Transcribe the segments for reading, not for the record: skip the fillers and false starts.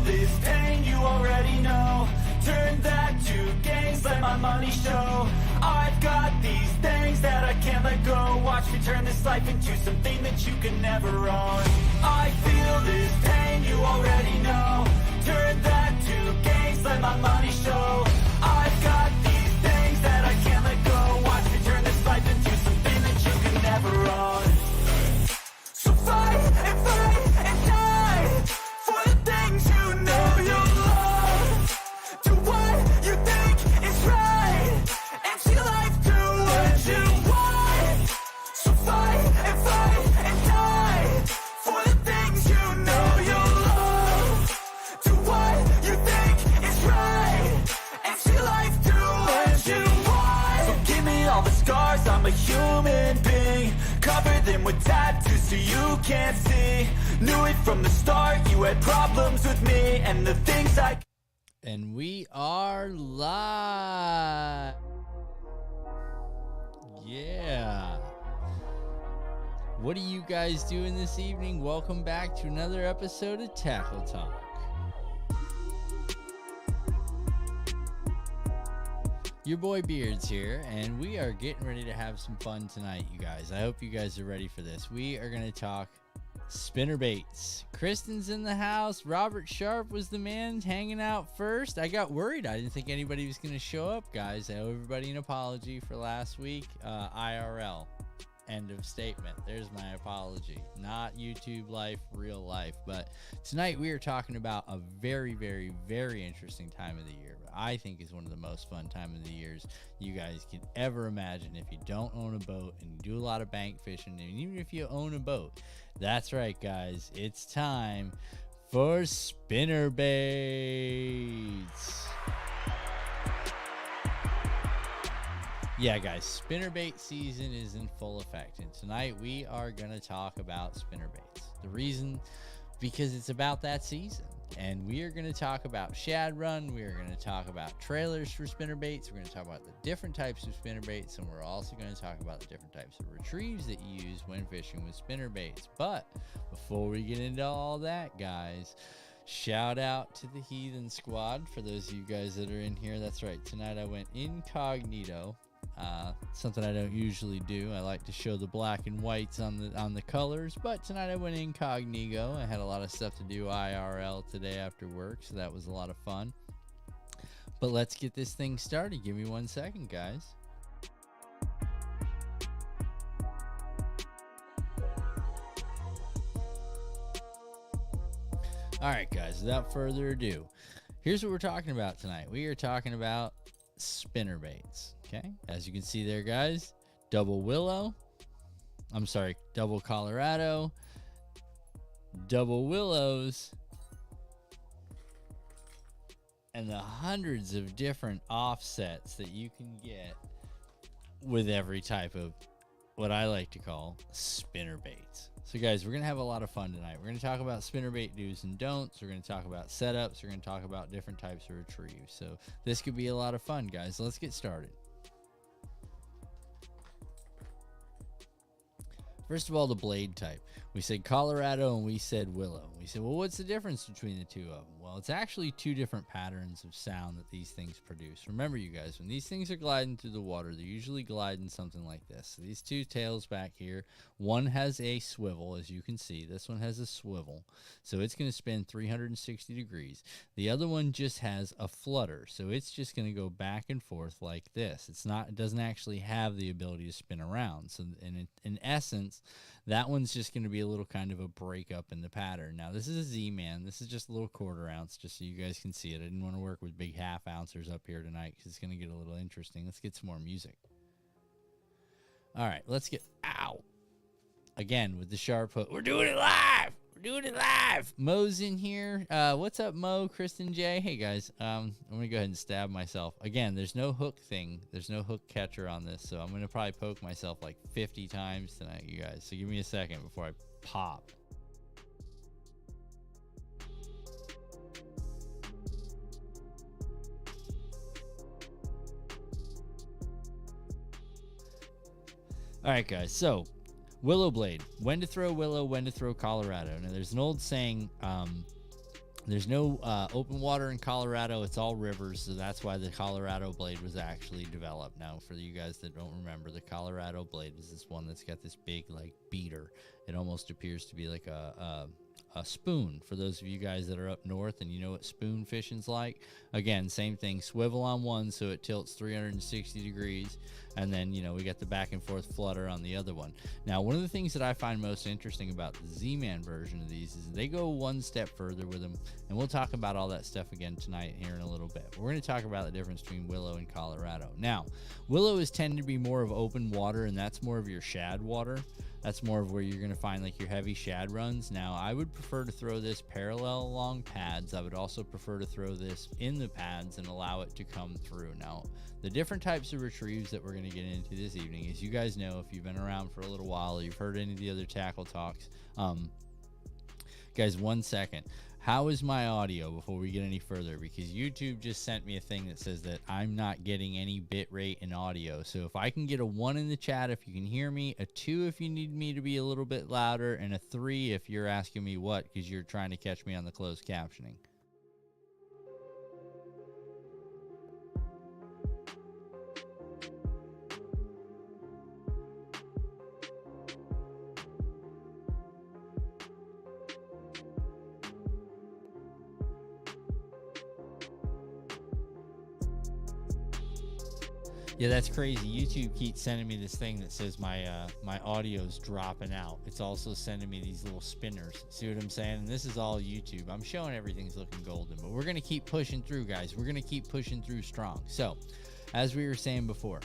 this pain, you already know. Turn that to gains, let my money show. I've got these things that I can't let go. Watch me turn this life into something that you can never own. I feel this pain, you already know. Turn that to gains, let my money show. I've got these things that I can't let go. Watch me turn this life into something that you can never own. So fight and die for the things you know you love. Do what you think is right and see life do what you want. So fight and die for the things you know you love. Do what you think is right and see life do what you want. So give me all the scars, I'm a human being. Cover them with tattoos so you can't see. Knew it from the start, you had problems with me and the things I... And we are live. Yeah. What are you guys doing this evening? Welcome back to another episode of Tackle Talk. Your boy Beards here, and we are getting ready to have some fun tonight, you guys. I hope you guys are ready for this. We are going to talk spinnerbaits. Kristen's in the house. Robert Sharp was the man hanging out first. I got worried. I didn't think anybody was going to show up, guys. I owe everybody an apology for last week. IRL. End of statement. There's my apology. Not YouTube life, real life. But tonight we are talking about a very, very, very interesting time of the year. I think is one of the most fun time of the years you guys can ever imagine if you don't own a boat and you do a lot of bank fishing. And even if you own a boat, that's right, guys. It's time for spinnerbaits. Yeah, guys, spinnerbait season is in full effect, and tonight we are going to talk about spinnerbaits. The reason, because it's about that season, and we are going to talk about shad run, we are going to talk about trailers for spinnerbaits, we're going to talk about the different types of spinnerbaits, and we're also going to talk about the different types of retrieves that you use when fishing with spinnerbaits. But before we get into all that, guys, shout out to the Heathen Squad. For those of you guys that are in here, that's right, tonight I went incognito. Something I don't usually do. I like to show the black and whites on the colors, but tonight I went incognito. I had a lot of stuff to do IRL today after work, so that was a lot of fun. But let's get this thing started. Give me 1 second, guys. All right, guys, without further ado, here's what we're talking about tonight. We are talking about spinnerbaits. Okay, as you can see there, guys, double Colorado, double willows, and the hundreds of different offsets that you can get with every type of what I like to call spinnerbaits. So guys, we're going to have a lot of fun tonight. We're going to talk about spinnerbait do's and don'ts. We're going to talk about setups. We're going to talk about different types of retrieves. So this could be a lot of fun, guys. Let's get started. First of all, the blade type. We said Colorado and we said willow. We said, well, what's the difference between the two of them? Well, it's actually two different patterns of sound that these things produce. Remember, you guys, when these things are gliding through the water, they're usually gliding something like this. So these two tails back here, one has a swivel, as you can see. This one has a swivel, so it's going to spin 360 degrees. The other one just has a flutter, so it's just going to go back and forth like this. It doesn't actually have the ability to spin around. So in essence, that one's just going to be a little kind of a breakup in the pattern. Now, this is a Z-Man. This is just a little quarter ounce, just so you guys can see it. I didn't want to work with big half ouncers up here tonight because it's going to get a little interesting. Let's get some more music. All right, let's get, ow. Again, with the sharp hook. We're doing it live. Doing it live. Mo's in here. What's up, Mo, Kristen J? Hey, guys. I'm going to go ahead and stab myself. Again, there's no hook thing. There's no hook catcher on this, so I'm going to probably poke myself like 50 times tonight, you guys. So give me a second before I pop. All right, guys. So willow blade. When to throw willow, when to throw Colorado. Now, there's an old saying There's no open water in Colorado. It's all rivers, so that's why the Colorado blade was actually developed. Now, for you guys that don't remember, the Colorado blade is this one that's got this big, like, beater. It almost appears to be like a spoon for those of you guys that are up north and you know what spoon fishing's like. Again, same thing, swivel on one so it tilts 360 degrees, and then, you know, we got the back and forth flutter on the other one. Now, one of the things that I find most interesting about the Z-Man version of these is they go one step further with them, and we'll talk about all that stuff again tonight here in a little bit. We're going to talk about the difference between Willow and Colorado. Now, Willow is tend to be more of open water, and that's more of your shad water. That's more of where you're going to find like your heavy shad runs. Now, I would prefer to throw this parallel along pads. I would also prefer to throw this in the pads and allow it to come through. Now, the different types of retrieves that we're going to get into this evening, as you guys know, if you've been around for a little while or you've heard any of the other tackle talks, guys, 1 second. How is my audio before we get any further? Because YouTube just sent me a thing that says that I'm not getting any bit rate in audio. So if I can get a 1 in the chat if you can hear me, a 2 if you need me to be a little bit louder, and a 3 if you're asking me what because you're trying to catch me on the closed captioning. Yeah, that's crazy. YouTube keeps sending me this thing that says my audio's dropping out. It's also sending me these little spinners. See what I'm saying? And this is all YouTube. I'm showing everything's looking golden, but we're going to keep pushing through, guys. We're going to keep pushing through strong. So, as we were saying before,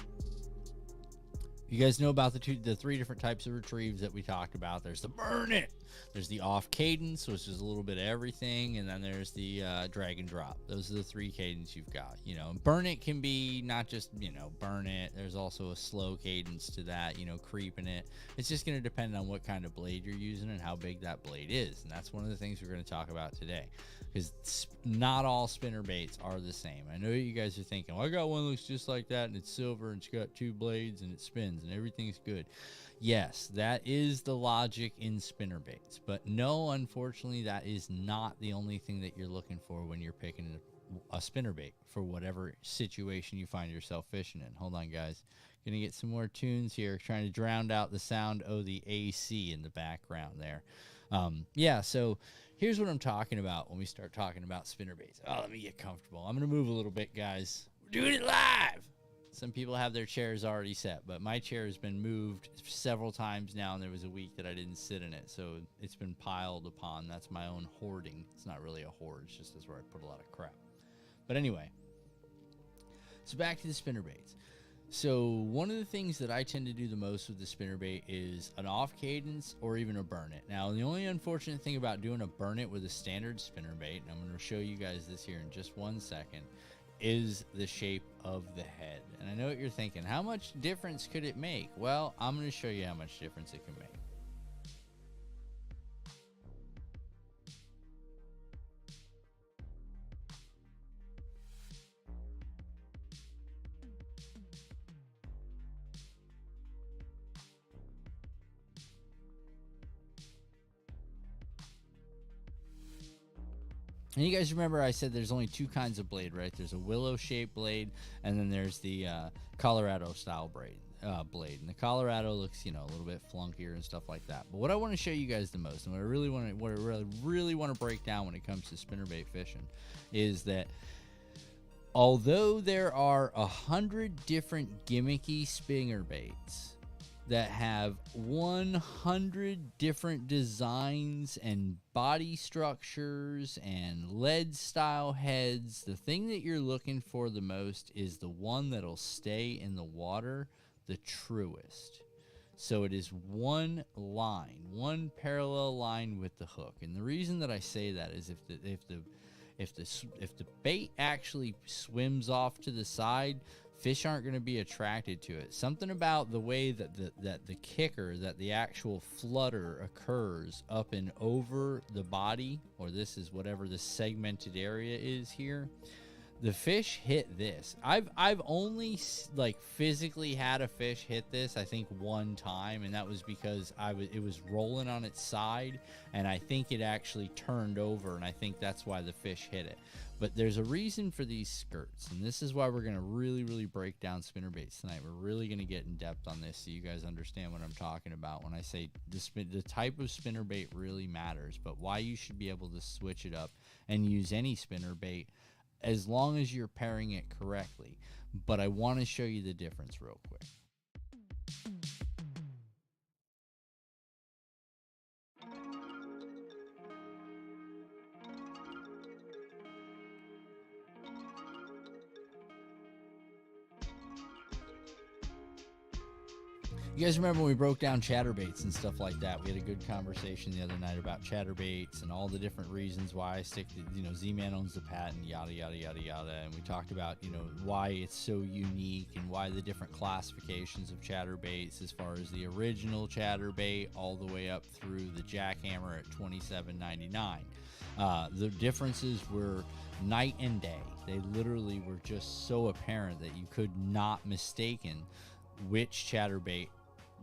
you guys know about the 3 different types of retrieves that we talked about. There's the burn it, there's the off cadence, which is a little bit of everything, and then there's the drag and drop. Those are the 3 cadence you've got. You know, burn it can be not just, you know, burn it. There's also a slow cadence to that, you know, creeping it. It's just going to depend on what kind of blade you're using and how big that blade is, and that's one of the things we're going to talk about today. Because not all spinner baits are the same. I know you guys are thinking, well, I got one that looks just like that, and it's silver, and it's got 2 blades, and it spins, and everything's good. Yes, that is the logic in spinner baits. But no, unfortunately, that is not the only thing that you're looking for when you're picking a spinner bait for whatever situation you find yourself fishing in. Hold on, guys. Gonna get some more tunes here, trying to drown out the sound of the AC in the background there. Yeah, so here's what I'm talking about when we start talking about spinnerbaits. Oh, let me get comfortable. I'm going to move a little bit, guys. We're doing it live. Some people have their chairs already set, but my chair has been moved several times now, and there was a week that I didn't sit in it, so it's been piled upon. That's my own hoarding. It's not really a hoard. It's just where I put a lot of crap. But anyway, so back to the spinnerbaits. So one of the things that I tend to do the most with the spinnerbait is an off cadence or even a burn it. Now, the only unfortunate thing about doing a burn it with a standard spinnerbait, and I'm going to show you guys this here in just 1 second, is the shape of the head. And I know what you're thinking, how much difference could it make? Well, I'm going to show you how much difference it can make. And you guys remember I said there's only 2 kinds of blade, right? There's a willow-shaped blade, and then there's the Colorado-style blade. And the Colorado looks, you know, a little bit flunkier and stuff like that. But what I want to show you guys the most, and what I really want to break down when it comes to spinnerbait fishing, is that although there are 100 different gimmicky spinnerbaits that have 100 different designs and body structures and lead style heads, the thing that you're looking for the most is the one that'll stay in the water the truest. So it is one line, one parallel line with the hook. And the reason that I say that is if the bait actually swims off to the side, fish aren't going to be attracted to it. Something about the way that the kicker, that the actual flutter occurs up and over the body, or this is whatever the segmented area is here, The fish hit this. I've only like physically had a fish hit this, I think, one time, and that was because it was rolling on its side, and I think it actually turned over, and I think that's why the fish hit it. But there's a reason for these skirts, and this is why we're going to really break down spinnerbaits tonight. We're really going to get in depth on this so you guys understand what I'm talking about when I say the type of spinnerbait really matters, but why you should be able to switch it up and use any spinnerbait as long as you're pairing it correctly. But I want to show you the difference real quick. You guys remember when we broke down chatterbaits and stuff like that? We had a good conversation the other night about chatterbaits and all the different reasons why I stick to, Z-Man owns the patent, yada, yada, yada, yada. And we talked about, why it's so unique and why the different classifications of chatterbaits, as far as the original chatterbait all the way up through the jackhammer at $27.99. The differences were night and day. They literally were just so apparent that you could not mistaken which chatterbait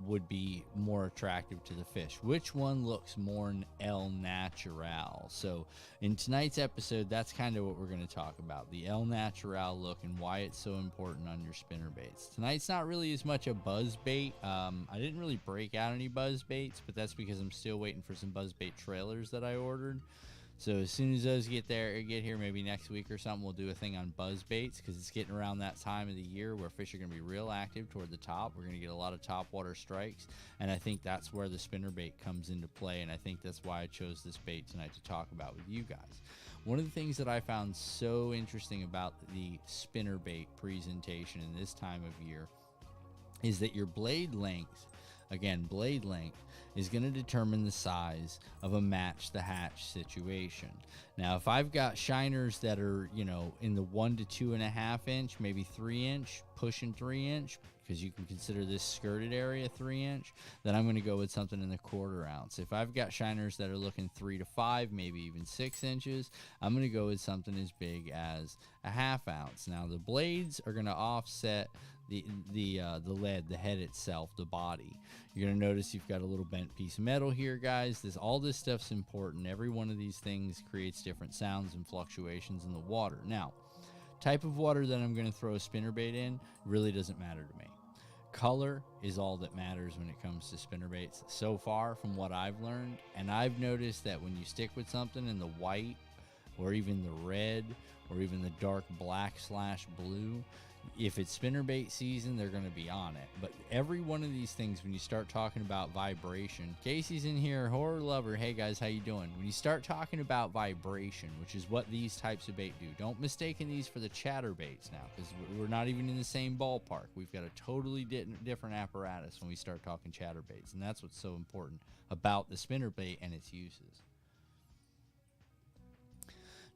would be more attractive to the fish, which one looks more el natural. So in tonight's episode, that's kind of what we're going to talk about, the el natural look and why it's so important on your spinnerbaits. Tonight's not really as much a buzz bait. I didn't really break out any buzz baits, but that's because I'm still waiting for some buzz bait trailers that I ordered. So as soon as those get here, maybe next week or something, we'll do a thing on buzz baits, because it's getting around that time of the year where fish are going to be real active toward the top. We're going to get a lot of top water strikes, and I think that's where the spinnerbait comes into play, and I think that's why I chose this bait tonight to talk about with you guys. One of the things that I found so interesting about the spinnerbait presentation in this time of year is that your blade length, again, blade length, is going to determine the size of a match the hatch situation. Now, if I've got shiners that are, in the 1 to 2.5 inch, maybe 3 inch, pushing 3 inch, because you can consider this skirted area 3 inch, then I'm going to go with something in the 1/4 ounce. If I've got shiners that are looking 3 to 5, maybe even 6 inches, I'm going to go with something as big as a 1/2 ounce. Now, the blades are going to offset the lead, the head itself, the body. You're going to notice you've got a little bent piece of metal here, guys. All this stuff's important. Every one of these things creates different sounds and fluctuations in the water. Now, type of water that I'm going to throw a spinnerbait in really doesn't matter to me. Color is all that matters when it comes to spinnerbaits so far, from what I've learned. And I've noticed that when you stick with something in the white or even the red or even the dark black/blue, if it's spinnerbait season, they're going to be on it. But every one of these things, when you start talking about vibration, Casey's in here, horror lover. Hey guys, how you doing? When you start talking about vibration, which is what these types of bait do, don't mistaken these for the chatterbaits now, because we're not even in the same ballpark. We've got a totally different apparatus when we start talking chatterbaits, and that's what's so important about the spinnerbait and its uses.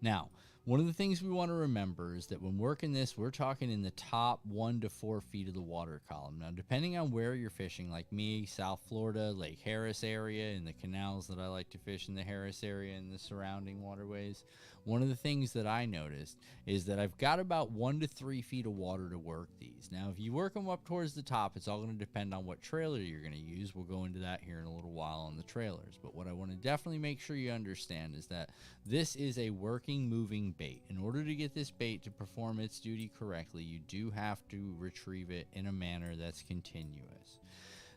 Now, one of the things we want to remember is that when working this, we're talking in the top 1 to 4 feet of the water column. Now, depending on where you're fishing, like me, South Florida, Lake Harris area, and the canals that I like to fish in the Harris area and the surrounding waterways, one of the things that I noticed is that I've got about 1 to 3 feet of water to work these. Now, if you work them up towards the top, it's all going to depend on what trailer you're going to use. We'll go into that here in a little while on the trailers. But what I want to definitely make sure you understand is that this is a working, moving bait. In order to get this bait to perform its duty correctly, you do have to retrieve it in a manner that's continuous.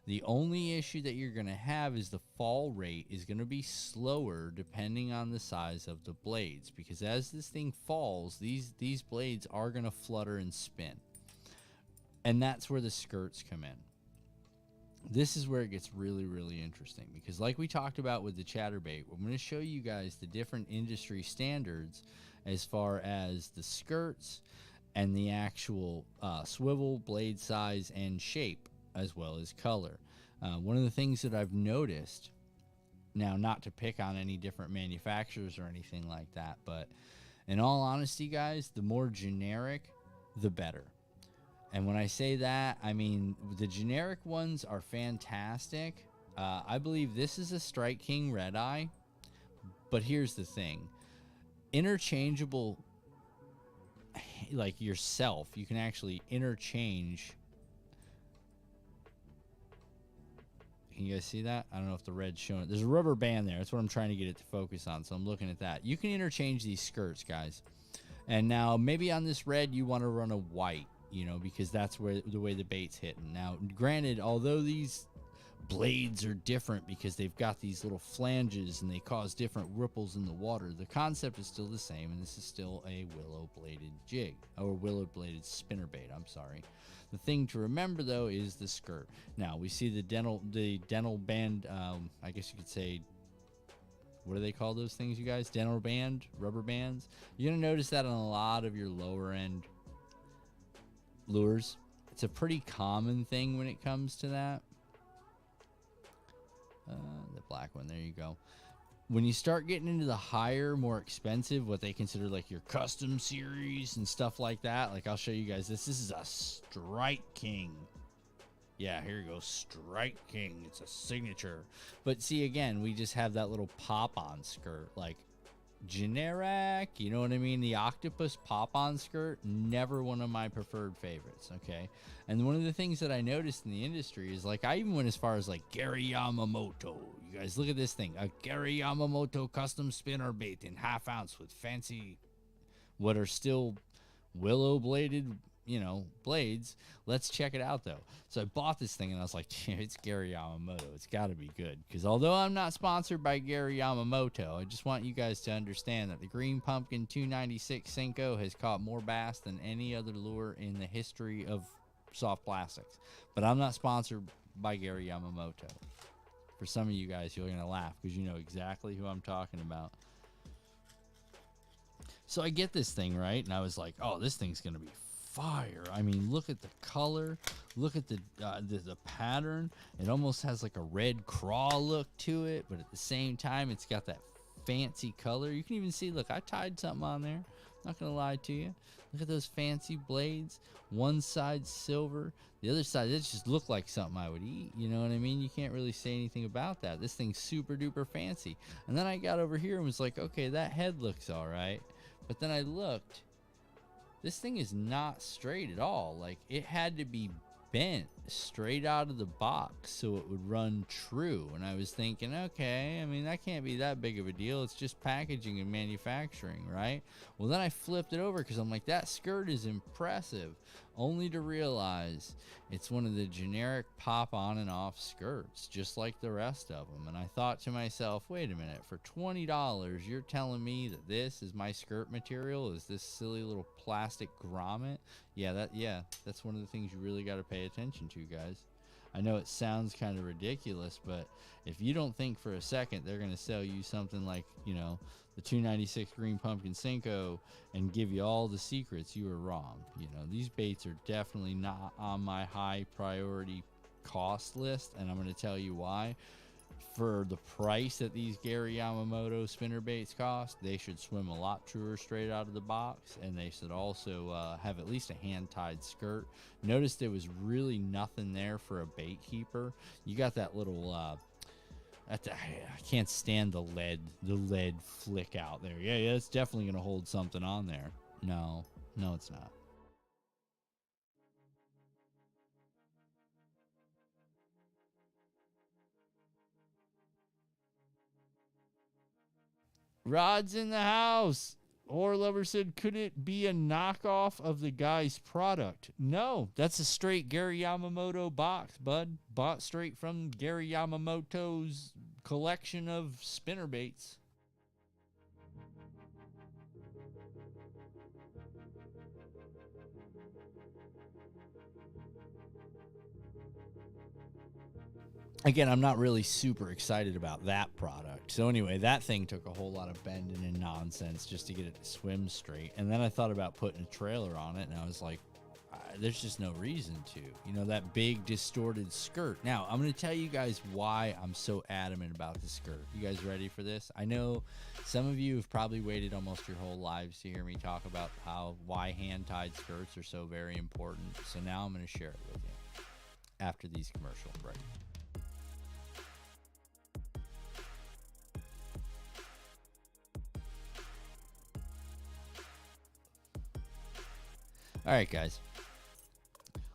The only issue that you're going to have is the fall rate is going to be slower depending on the size of the blades, because as this thing falls, these blades are going to flutter and spin. And that's where the skirts come in. This is where it gets really, really interesting, because like we talked about with the chatterbait, I'm going to show you guys the different industry standards as far as the skirts and the actual swivel, blade size, and shape, as well as color. One of the things that I've noticed, now not to pick on any different manufacturers or anything like that, but in all honesty, guys, the more generic, the better. And when I say that, I mean the generic ones are fantastic. I believe this is a Strike King Red Eye, but here's the thing. Interchangeable like yourself, you can actually interchange. Can you guys see that? I don't know if the red's showing it. There's a rubber band there. That's what I'm trying to get it to focus on. So I'm looking at that. You can interchange these skirts, guys. And now maybe on this red you want to run a white, you know, because that's where the way the bait's hitting. Now, granted, although these blades are different because they've got these little flanges and they cause different ripples in the water, the concept is still the same, and this is still a willow bladed jig, or willow bladed spinnerbait. I'm sorry. The thing to remember though is the skirt. Now we see the dental band. I guess you could say, what do they call those things, you guys? Dental band, rubber bands. You're gonna notice that on a lot of your lower end lures. It's a pretty common thing when it comes to that. The black one, there you go. When you start getting into the higher, more expensive, what they consider like your custom series and stuff like that, like I'll show you guys this. This is a Strike King. Yeah, here you go, Strike King. It's a signature. But see, again, we just have that little pop-on skirt, like generic, you know what I mean? The octopus pop-on skirt, never one of my preferred favorites, okay? And one of the things that I noticed in the industry is, like, I even went as far as like Gary Yamamoto. You guys look at this thing, a Gary Yamamoto custom spinnerbait in 1/2 ounce with fancy, what are still willow bladed, you know, blades. Let's check it out though. So I bought this thing and I was like, it's Gary Yamamoto, it's got to be good. Because although I'm not sponsored by Gary Yamamoto, I just want you guys to understand that the Green Pumpkin 296 Senko has caught more bass than any other lure in the history of soft plastics. But I'm not sponsored by Gary Yamamoto. For some of you guys, you're gonna laugh because you know exactly who I'm talking about. So I get this thing, right? And I was like, oh, this thing's gonna be fire. I mean, look at the color, look at the pattern. It almost has like a red craw look to it, but at the same time it's got that fancy color. You can even see, look, I tied something on there, not gonna lie to you. Look at those fancy blades. One side silver, the other side, it just looked like something I would eat, you know what I mean? You can't really say anything about that. This thing's super duper fancy. And then I got over here and was like, okay, that head looks all right. But then I looked, this thing is not straight at all. Like, it had to be bent straight out of the box so it would run true. And I was thinking, okay, I mean, that can't be that big of a deal. It's just packaging and manufacturing, right? Well, then I flipped it over because I'm like, that skirt is impressive, only to realize it's one of the generic pop on and off skirts, just like the rest of them. And I thought to myself, wait a minute, for $20, you're telling me that this is my skirt material? Is this silly little plastic grommet? Yeah, that's one of the things you really got to pay attention to, guys. I know it sounds kind of ridiculous, but if you don't think for a second they're going to sell you something like, you know, the 296 Green Pumpkin Senko and give you all the secrets, you are wrong. You know, these baits are definitely not on my high priority cost list, and I'm going to tell you why. For the price that these Gary Yamamoto spinnerbaits cost, they should swim a lot truer straight out of the box, and they should also have at least a hand-tied skirt. Notice there was really nothing there for a bait keeper. You got that little I can't stand the lead flick out there. Yeah, it's definitely gonna hold something on there. No, it's not. Rod's in the house. Horror Lover said, could it be a knockoff of the guy's product? No, that's a straight Gary Yamamoto box, bud. Bought straight from Gary Yamamoto's collection of spinnerbaits. Again, I'm not really super excited about that product. So anyway, that thing took a whole lot of bending and nonsense just to get it to swim straight. And then I thought about putting a trailer on it, and I was like, there's just no reason to. You know, that big distorted skirt. Now, I'm going to tell you guys why I'm so adamant about the skirt. You guys ready for this? I know some of you have probably waited almost your whole lives to hear me talk about why hand-tied skirts are so very important. So now I'm going to share it with you after these commercial breaks. All right, guys.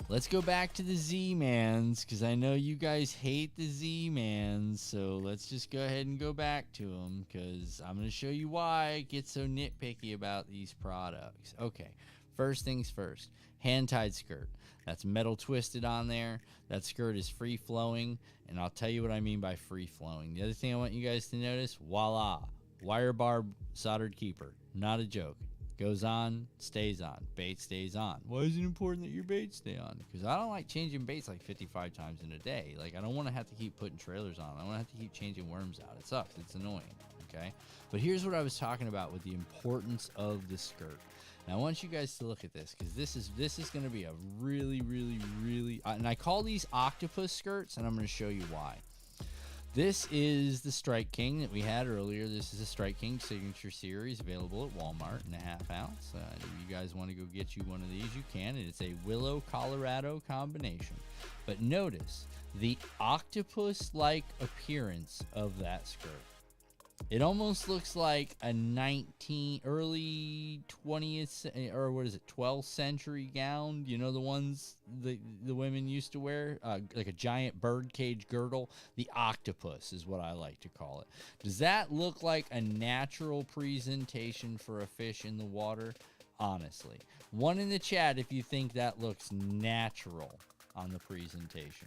Let's go back to the Z-Mans, because I know you guys hate the Z-Mans, so let's just go ahead and go back to them, because I'm going to show you why I get so nitpicky about these products. Okay, first things first, hand-tied skirt. That's metal twisted on there. That skirt is free-flowing, and I'll tell you what I mean by free-flowing. The other thing I want you guys to notice, voila, wire barb soldered keeper. Not a joke. Goes on, stays on. Bait stays on. Why is it important that your bait stay on? Because I don't like changing baits like 55 times in a day. Like, I don't want to have to keep putting trailers on. I want to have to keep changing worms out. It sucks. It's annoying. Okay? But here's what I was talking about with the importance of the skirt. Now, I want you guys to look at this, because this is going to be a really, really, really... and I call these octopus skirts, and I'm going to show you why. This is the Strike King that we had earlier. This is a Strike King Signature Series, available at Walmart in a half ounce. If you guys want to go get you one of these, you can. It's a Willow, Colorado combination. But notice the octopus-like appearance of that skirt. It almost looks like a early 20th, or what is it, 12th century gown. You know, the ones the women used to wear, like a giant birdcage girdle. The octopus is what I like to call it. Does that look like a natural presentation for a fish in the water? Honestly. One in the chat if you think that looks natural on the presentation.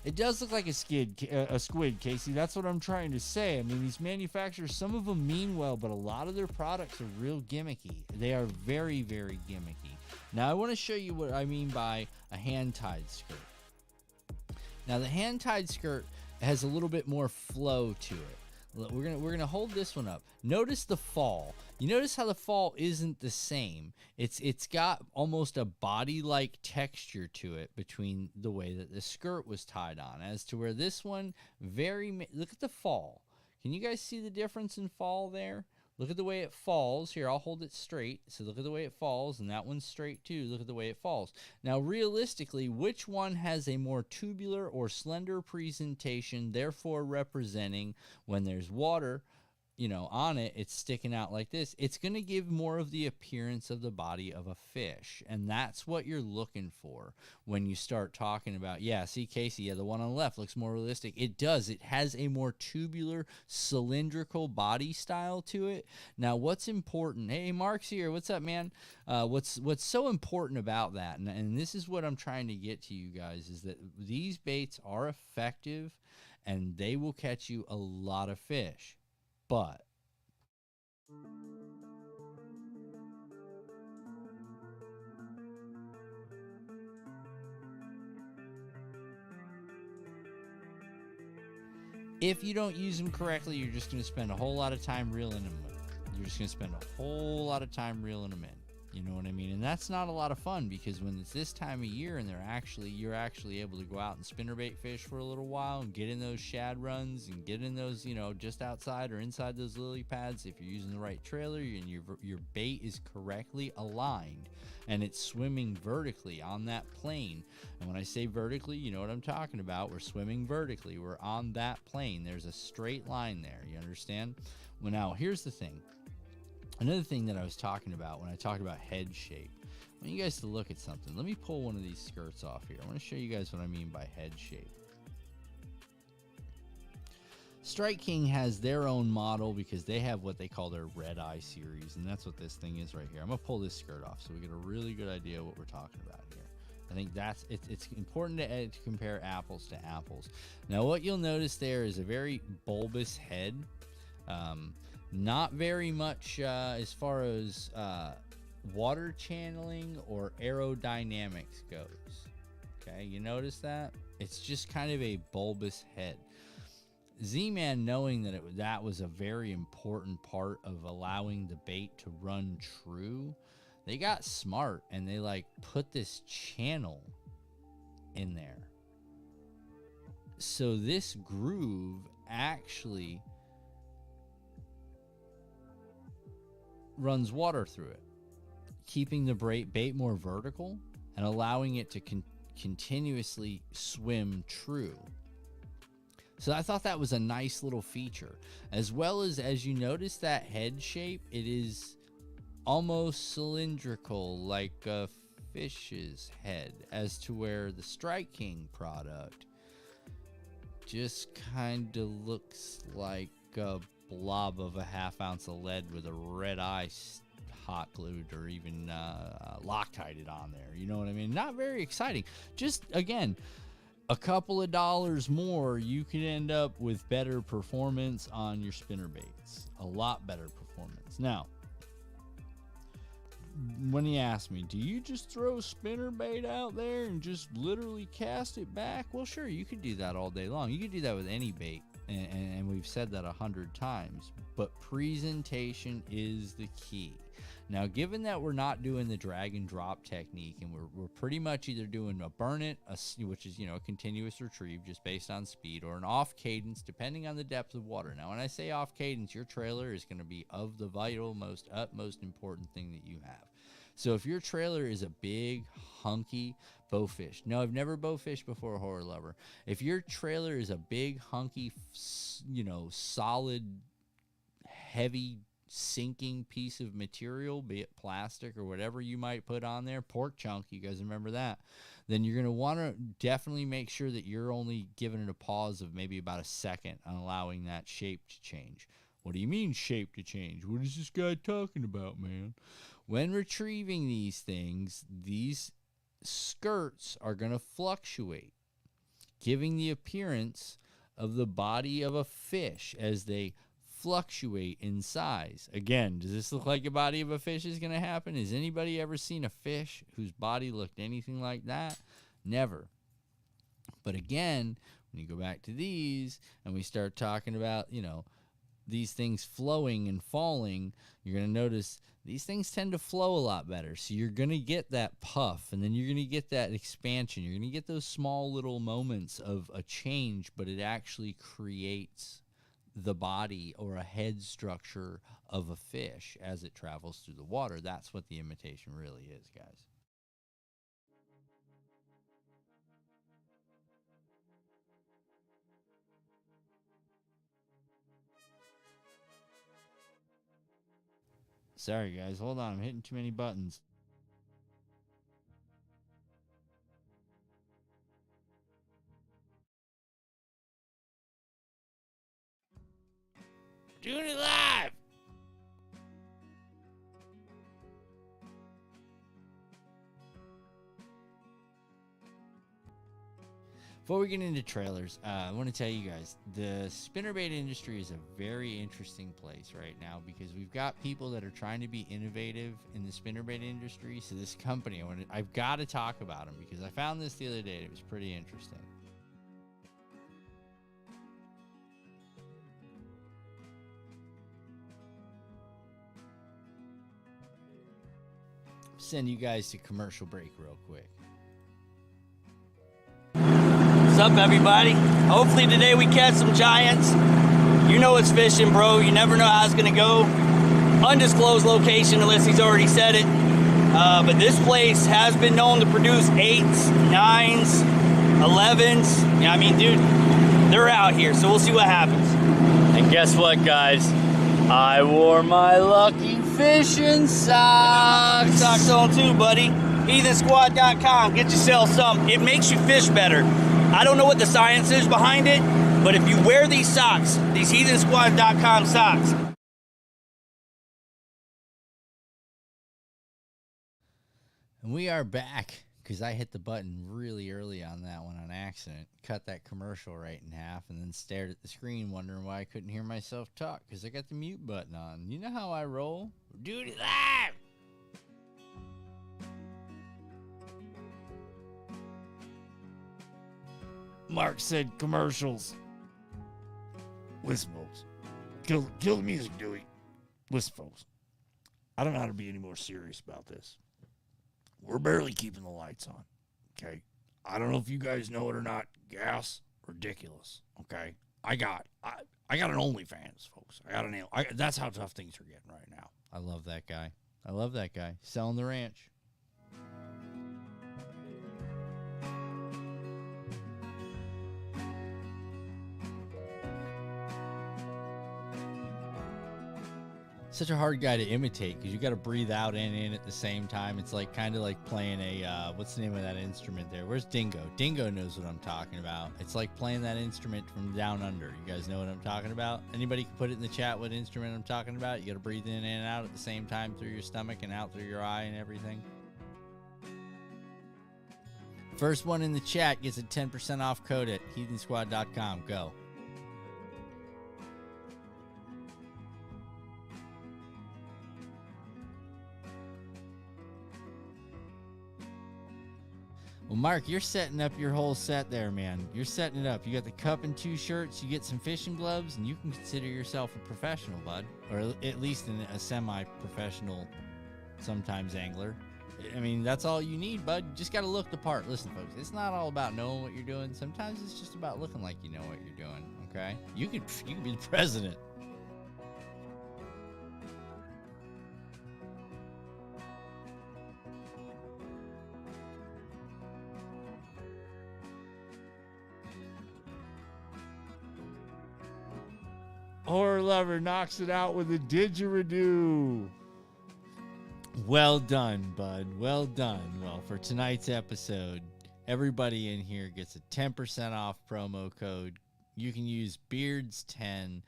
It does look like a squid, Casey. That's what I'm trying to say. I mean, these manufacturers, some of them mean well, but a lot of their products are real gimmicky. They are very, very gimmicky. Now, I want to show you what I mean by a hand-tied skirt. Now, the hand-tied skirt has a little bit more flow to it. We're gonna hold this one up. Notice the fall. You notice how the fall isn't the same. It's got almost a body-like texture to it between the way that the skirt was tied on, as to where this one look at the fall. Can you guys see the difference in fall there? Look at the way it falls. Here, I'll hold it straight. So look at the way it falls, and that one's straight too. Look at the way it falls. Now, realistically, which one has a more tubular or slender presentation, therefore representing when there's water, you know, on it, it's sticking out like this? It's going to give more of the appearance of the body of a fish, and that's what you're looking for when you start talking about, yeah, see, Casey, yeah, the one on the left looks more realistic. It does. It has a more tubular, cylindrical body style to it. Now, what's important? Hey, Mark's here. What's up, man? What's so important about that, and this is what I'm trying to get to you guys, is that these baits are effective, and they will catch you a lot of fish. But if you don't use them correctly, you're just going to spend a whole lot of time reeling them in. You're just going to spend a whole lot of time reeling them in. You know what I mean? And that's not a lot of fun, because when it's this time of year and you're actually able to go out and spinnerbait fish for a little while and get in those shad runs and get in those, you know, just outside or inside those lily pads. If you're using the right trailer and your bait is correctly aligned and it's swimming vertically on that plane. And when I say vertically, you know what I'm talking about. We're swimming vertically. We're on that plane. There's a straight line there. You understand? Well, now here's the thing. Another thing that I was talking about when I talked about head shape, I want you guys to look at something. Let me pull one of these skirts off here. I want to show you guys what I mean by head shape. Strike King has their own model because they have what they call their red eye series, and that's what this thing is right here. I'm going to pull this skirt off so we get a really good idea of what we're talking about here. I think it's important to compare apples to apples. Now, what you'll notice there is a very bulbous head. Not very much as far as water channeling or aerodynamics goes. Okay, you notice that? It's just kind of a bulbous head. Z-Man, knowing that that was a very important part of allowing the bait to run true, they got smart and they like put this channel in there. So this groove actually runs water through it, keeping the bait more vertical and allowing it to continuously swim true. So I thought that was a nice little feature. As well as you notice that head shape, it is almost cylindrical like a fish's head, as to where the Strike King product just kind of looks like a blob of a ½ ounce of lead with a red eye hot glued or even Loctited on there. You know what I mean? Not very exciting. Just, again, a couple of dollars more, you could end up with better performance on your spinnerbaits. A lot better performance. Now, when he asked me, do you just throw spinnerbait out there and just literally cast it back? Well, sure, you could do that all day long. You could do that with any bait, and we've said that 100 times. But presentation is the key. Now, given that we're not doing the drag and drop technique, and we're pretty much either doing a burn it, which is, a continuous retrieve just based on speed, or an off cadence, depending on the depth of water. Now, when I say off cadence, your trailer is going to be of the utmost important thing that you have. So if your trailer is a big, hunky bowfish, no, I've never bowfished before, horror lover. If your trailer is a big, hunky, solid, heavy, sinking piece of material, be it plastic or whatever you might put on there, pork chunk, you guys remember that, then you're going to want to definitely make sure that you're only giving it a pause of maybe about a second on allowing that shape to change. What do you mean shape to change? What is this guy talking about, man? When retrieving these things, these skirts are going to fluctuate, giving the appearance of the body of a fish as they fluctuate in size. Again, does this look like a body of a fish is going to happen? Has anybody ever seen a fish whose body looked anything like that? Never. But again, when you go back to these and we start talking about, these things flowing and falling, you're going to notice these things tend to flow a lot better. So you're going to get that puff, and then you're going to get that expansion. You're going to get those small little moments of a change, but it actually creates the body or a head structure of a fish as it travels through the water. That's what the imitation really is, guys. Sorry, guys. Hold on. I'm hitting too many buttons. Doing it live! Before we get into trailers, I want to tell you guys, the spinnerbait industry is a very interesting place right now because we've got people that are trying to be innovative in the spinnerbait industry. So this company, I've got to talk about them because I found this the other day and it was pretty interesting. Send you guys to commercial break real quick. What's up, everybody? Hopefully today we catch some giants. You know it's fishing, bro. You never know how it's gonna go. Undisclosed location unless he's already said it. But this place has been known to produce 8s, 9s, 11s. Yeah, I mean, dude, they're out here, so we'll see what happens. And guess what, guys? I wore my lucky fishing socks. Socks on too, buddy. HeathenSquad.com. Get yourself some. It makes you fish better. I don't know what the science is behind it, but if you wear these socks, these HeathenSquad.com socks. And we are back because I hit the button really early on that one on accident. Cut that commercial right in half and then stared at the screen wondering why I couldn't hear myself talk because I got the mute button on. You know how I roll? We're doing it live! Mark said commercials. Listen, folks. Kill the music, Dewey. Listen, folks. I don't know how to be any more serious about this. We're barely keeping the lights on, okay? I don't know if you guys know it or not. Gas, ridiculous, okay? I got an OnlyFans, folks. That's how tough things are getting right now. I love that guy. Selling the ranch. such a hard guy to imitate because you got to breathe out and in at the same time. It's like kind of like playing a what's the name of that instrument there? Where's Dingo? Dingo knows what I'm talking about. It's like playing that instrument from down under. You guys know what I'm talking about? Anybody can put it in the chat what instrument I'm talking about? You got to breathe in and out at the same time through your stomach and out through your eye and everything. First one in the chat gets a 10% off code at heathensquad.com. Go. Well, Mark, you're setting up your whole set there, man. You're setting it up. You got the cup and 2 shirts. You get some fishing gloves, and you can consider yourself a professional, bud. Or at least a semi-professional, sometimes angler. I mean, that's all you need, bud. You just got to look the part. Listen, folks, it's not all about knowing what you're doing. Sometimes it's just about looking like you know what you're doing, okay? You could be the president. Horror Lover knocks it out with a didgeridoo. Well done, bud. Well done. Well, for tonight's episode, everybody in here gets a 10% off promo code. You can use Beards10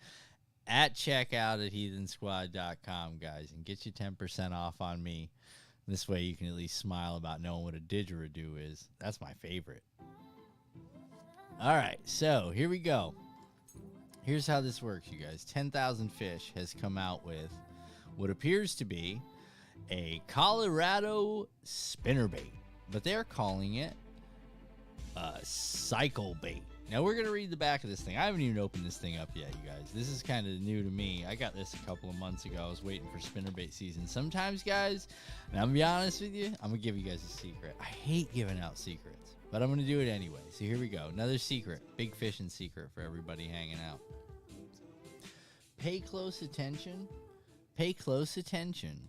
at checkout at heathensquad.com, guys, and get you 10% off on me. This way you can at least smile about knowing what a didgeridoo is. That's my favorite. All right, so here we go. Here's how this works, you guys. 10,000 Fish has come out with what appears to be a Colorado spinnerbait, but they're calling it a cycle bait. Now we're gonna read the back of this thing. I haven't even opened this thing up yet, you guys. This is kind of new to me. I got this a couple of months ago. I was waiting for spinnerbait season. Sometimes, guys, and I'm gonna be honest with you, I'm gonna give you guys a secret. I hate giving out secrets, but I'm gonna do it anyway. So here we go. Another secret, big fishing secret for everybody hanging out. Pay close attention. Pay close attention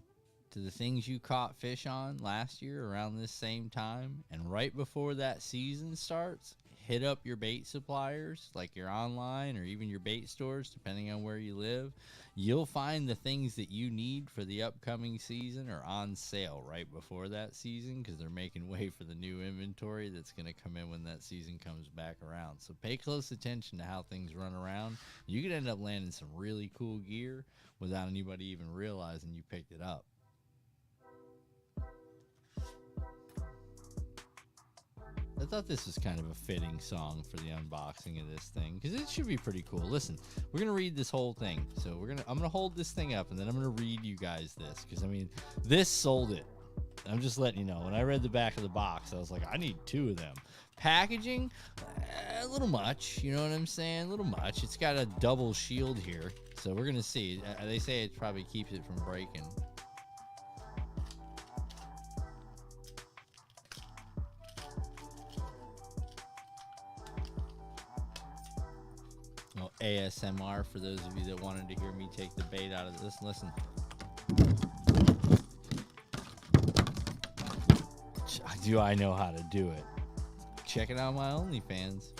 to the things you caught fish on last year around this same time, and right before that season starts, hit up your bait suppliers, like your online or even your bait stores, depending on where you live. You'll find the things that you need for the upcoming season are on sale right before that season, because they're making way for the new inventory that's going to come in when that season comes back around. So pay close attention to how things run around. You could end up landing some really cool gear without anybody even realizing you picked it up. I thought this was kind of a fitting song for the unboxing of this thing, because it should be pretty cool. Listen, we're gonna read this whole thing. So I'm gonna hold this thing up, and then I'm gonna read you guys this, because I mean, this sold it. I'm just letting you know. When I read the back of the box, I was like, I need 2 of them. Packaging, a little much. You know what I'm saying? A little much. It's got a double shield here, so we're gonna see. They say it probably keeps it from breaking. Well, ASMR for those of you that wanted to hear me take the bait out of this. Listen. Do I know how to do it? Check it out on my OnlyFans.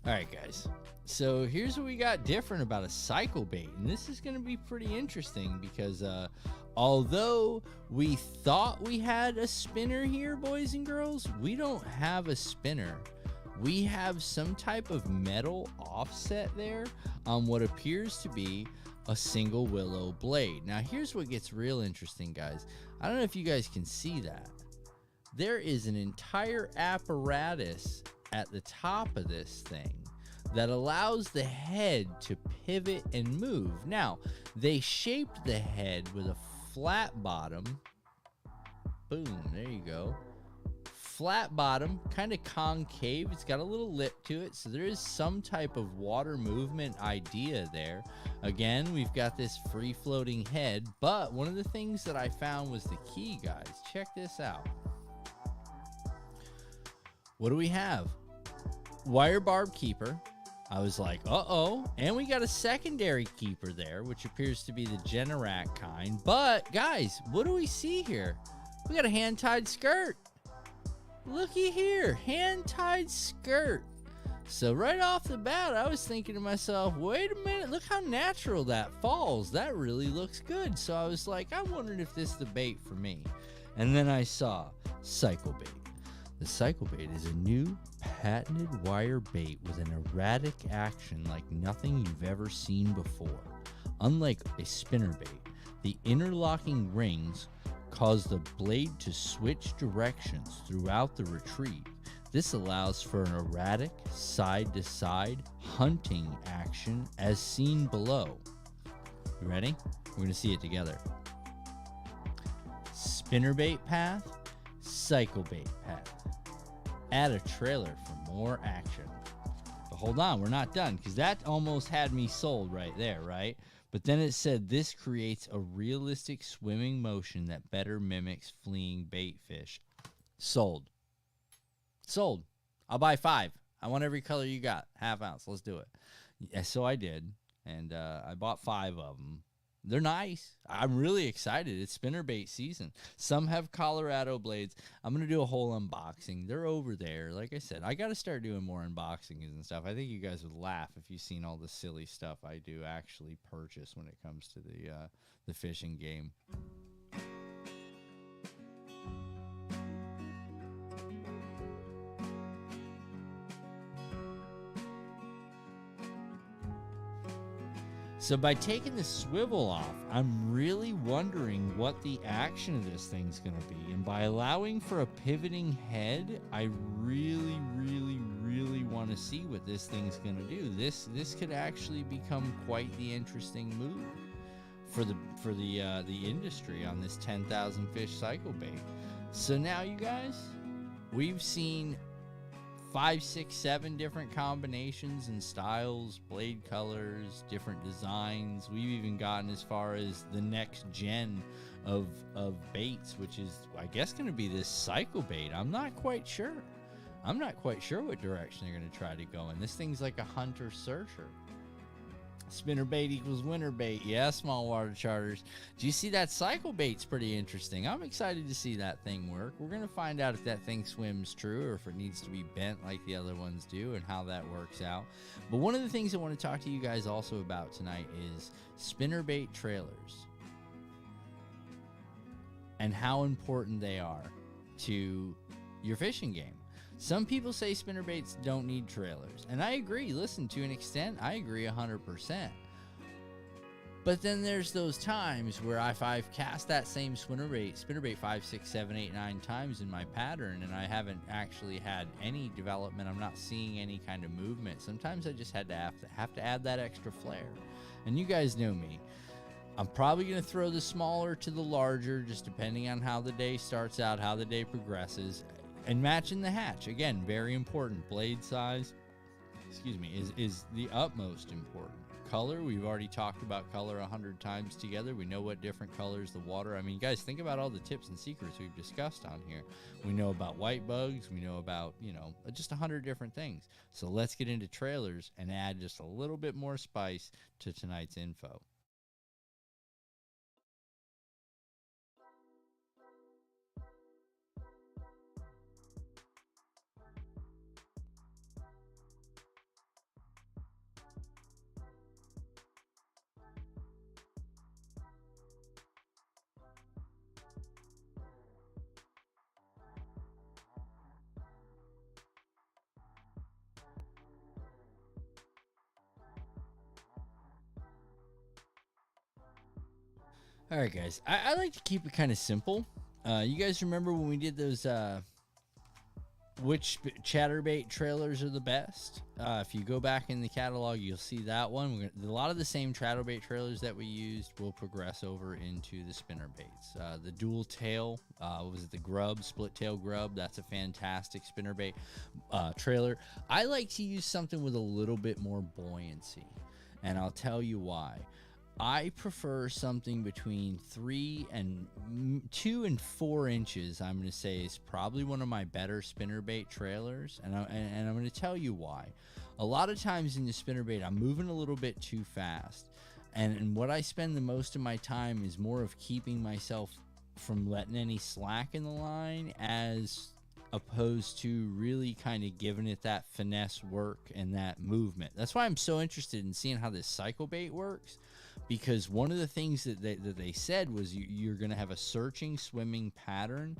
All right, guys. So here's what we got different about a cycle bait. And this is going to be pretty interesting because although we thought we had a spinner here, boys and girls, we don't have a spinner. We have some type of metal offset there on what appears to be a single willow blade. Now, here's what gets real interesting, guys. I don't know if you guys can see that. There is an entire apparatus at the top of this thing that allows the head to pivot and move. Now, they shaped the head with a flat bottom. Boom, there you go. Flat bottom, kind of concave. It's got a little lip to it, so there is some type of water movement idea there. Again, we've got this free-floating head, but one of the things that I found was the key, guys. Check this out. What do we have? Wire barb keeper. I was like, uh-oh. And we got a secondary keeper there, which appears to be the Generac kind. But, guys, what do we see here? We got a hand-tied skirt. Looky here, hand-tied skirt. So right off the bat, I was thinking to myself, wait a minute, look how natural that falls. That really looks good. So I was like, I wondered if this is the bait for me. And then I saw Cycle Bait. The Cycle Bait is a new patented wire bait with an erratic action like nothing you've ever seen before. Unlike a spinnerbait, the interlocking rings cause the blade to switch directions throughout the retrieve. This allows for an erratic side-to-side hunting action as seen below. You ready? We're going to see it together. Spinnerbait path, cycle bait path. Add a trailer for more action. But hold on, we're not done, because that almost had me sold right there, right? But then it said this creates a realistic swimming motion that better mimics fleeing bait fish. Sold. Sold. I'll buy 5. I want every color you got. Half ounce. Let's do it. Yeah, so I did. And I bought 5 of them. They're nice. I'm really excited. It's spinnerbait season. Some have Colorado blades. I'm going to do a whole unboxing. They're over there. Like I said, I got to start doing more unboxings and stuff. I think you guys would laugh if you've seen all the silly stuff I do actually purchase when it comes to the fishing game. So by taking the swivel off, I'm really wondering what the action of this thing's going to be. And by allowing for a pivoting head, I really, really, really want to see what this thing's going to do. This could actually become quite the interesting move for the industry on this 10,000 fish cycle bait. So now, you guys, we've seen 5, 6, 7 different combinations and styles, blade colors, different designs. We've even gotten as far as the next gen of baits, which is, I guess, going to be this cycle bait. I'm not quite sure. I'm not quite sure what direction they're going to try to go in. This thing's like a hunter searcher. Spinnerbait equals winter bait. Yeah, small water charters. Do you see that cycle bait's pretty interesting? I'm excited to see that thing work. We're going to find out if that thing swims true or if it needs to be bent like the other ones do and how that works out. But one of the things I want to talk to you guys also about tonight is spinnerbait trailers and how important they are to your fishing game. Some people say spinnerbaits don't need trailers, and I agree. Listen, to an extent, I agree 100%. But then there's those times where if I've cast that same spinnerbait 5, 6, 7, 8, 9 times in my pattern, and I haven't actually had any development, I'm not seeing any kind of movement. Sometimes I just have to add that extra flair. And you guys know me. I'm probably going to throw the smaller to the larger, just depending on how the day starts out, how the day progresses. And matching the hatch, again, very important. Blade size, is the utmost important. Color, we've already talked about color 100 times together. We know what different colors the water. I mean, guys, think about all the tips and secrets we've discussed on here. We know about white bugs. We know about, just 100 different things. So let's get into trailers and add just a little bit more spice to tonight's info. All right, guys. I like to keep it kind of simple. You guys remember when we did those which chatterbait trailers are the best? If you go back in the catalog, you'll see that one. A lot of the same chatterbait trailers that we used will progress over into the spinnerbaits. The dual tail, was it the grub, split tail grub? That's a fantastic spinnerbait trailer. I like to use something with a little bit more buoyancy, and I'll tell you why. I prefer something between 2 and 4 inches. I'm going to say is probably one of my better spinnerbait trailers, and I'm going to tell you why. A lot of times in the spinnerbait, I'm moving a little bit too fast, and what I spend the most of my time is more of keeping myself from letting any slack in the line as opposed to really kind of giving it that finesse work and that movement. That's why I'm so interested in seeing how this cycle bait works, because one of the things that they said was you're going to have a searching swimming pattern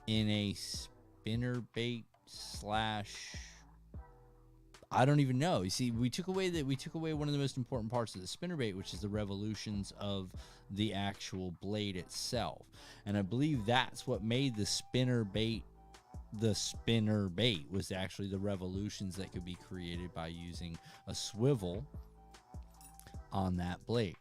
in a spinner bait slash, I don't even know. You see, we took away one of the most important parts of the spinnerbait, which is the revolutions of the actual blade itself. And I believe that's what made the spinnerbait was actually the revolutions that could be created by using a swivel on that blade.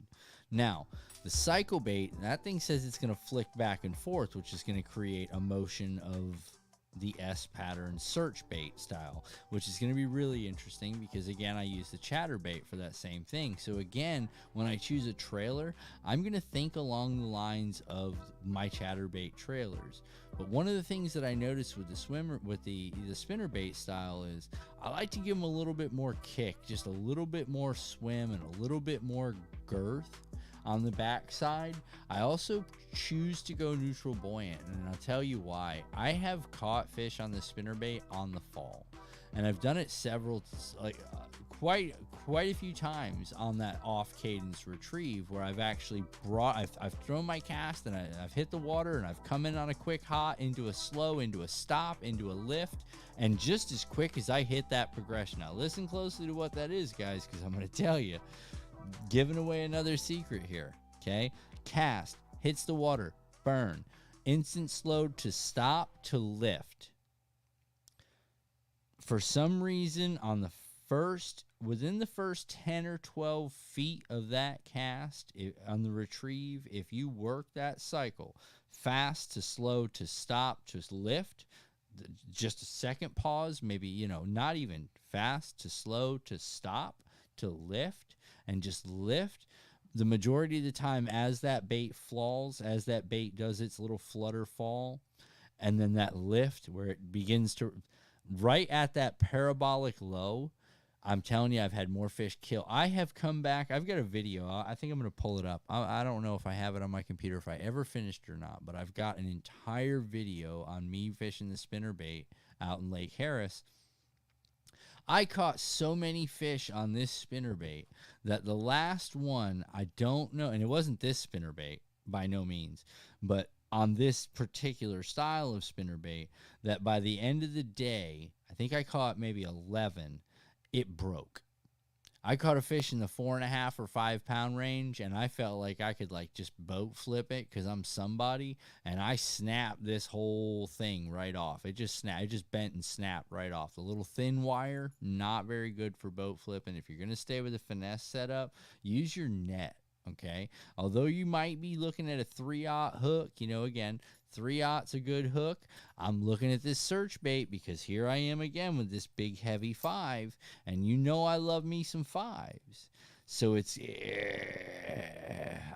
Now, the cycle bait, that thing says it's going to flick back and forth, which is going to create a motion of the S pattern search bait style, which is going to be really interesting because, again, I use the chatterbait for that same thing. So again, when I choose a trailer, I'm going to think along the lines of my chatterbait trailers. But one of the things that I noticed with the spinnerbait style is I like to give them a little bit more kick, just a little bit more swim and a little bit more girth on the backside. I also choose to go neutral buoyant, and I'll tell you why. I have caught fish on the spinnerbait on the fall, and I've done it quite a few times on that off cadence retrieve, where I've actually I've thrown my cast and I've hit the water, and I've come in on a quick hot into a slow, into a stop, into a lift, and just as quick as I hit that progression. Now listen closely to what that is, guys, because I'm going to tell you, giving away another secret here. Okay, cast, hits the water, burn, instant slowed to stop to lift. For some reason, within the first 10 or 12 feet of that cast, on the retrieve, if you work that cycle, fast to slow to stop to lift, just a second pause, maybe, not even fast to slow to stop to lift, and just lift, the majority of the time as that bait falls, as that bait does its little flutter fall, and then that lift where it begins to, right at that parabolic low, I'm telling you, I've had more fish kill. I have come back. I've got a video. I think I'm going to pull it up. I don't know if I have it on my computer, if I ever finished or not, but I've got an entire video on me fishing the spinnerbait out in Lake Harris. I caught so many fish on this spinnerbait that the last one, I don't know, and it wasn't this spinnerbait by no means, but on this particular style of spinnerbait, that by the end of the day, I think I caught maybe 11, it broke. I caught a fish in the 4.5 or 5 pound range, and I felt like I could just boat flip it because I'm somebody, and I snapped this whole thing right off. It just snapped. It just bent and snapped right off. The little thin wire, not very good for boat flipping. If you're going to stay with a finesse setup, use your net, okay? Although you might be looking at a 3/0 hook, again, 3/0's a good hook. I'm looking at this search bait because here I am again with this big heavy 5, and I love me some 5s. So it's,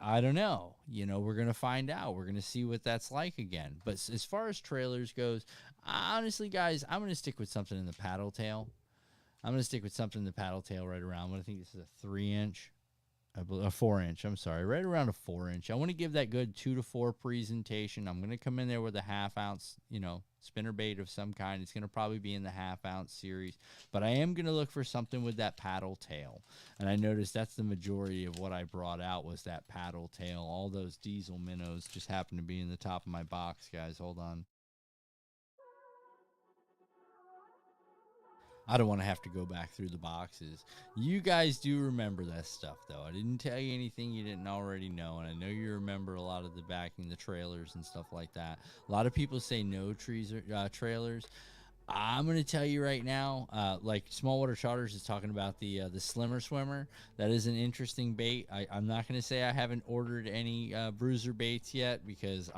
I don't know. We're going to find out. We're going to see what that's like again. But as far as trailers goes, honestly, guys, I'm going to stick with something in the paddle tail. I'm going to stick with something in the paddle tail right around, I think this is a 3-inch. A 4-inch, I'm sorry, right around a 4-inch. I want to give that good 2 to 4 presentation. I'm going to come in there with a 1/2 ounce, spinnerbait of some kind. It's going to probably be in the 1/2 ounce series, but I am going to look for something with that paddle tail. And I noticed that's the majority of what I brought out was that paddle tail. All those diesel minnows just happen to be in the top of my box, guys. Hold on. I don't want to have to go back through the boxes. You guys do remember that stuff, though. I didn't tell you anything you didn't already know, and I know you remember a lot of the backing, the trailers and stuff like that. A lot of people say no trailers. I'm going to tell you right now, like Smallwater Charters is talking about the Slimmer Swimmer. That is an interesting bait. I'm not going to say I haven't ordered any bruiser baits yet because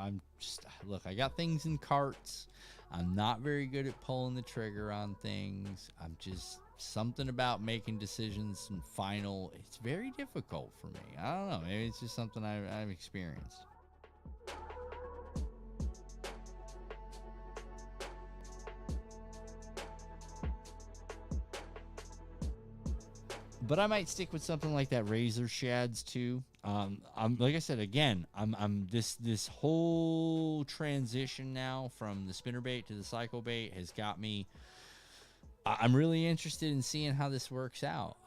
look, I got things in carts. I'm not very good at pulling the trigger on things. I'm just something about making decisions and final. It's very difficult for me. I don't know. Maybe it's just something I've experienced. But I might stick with something like that Razor Shads too. I'm like I said again. I'm this whole transition now from the spinnerbait to the cycle bait has got me. I'm really interested in seeing how this works out.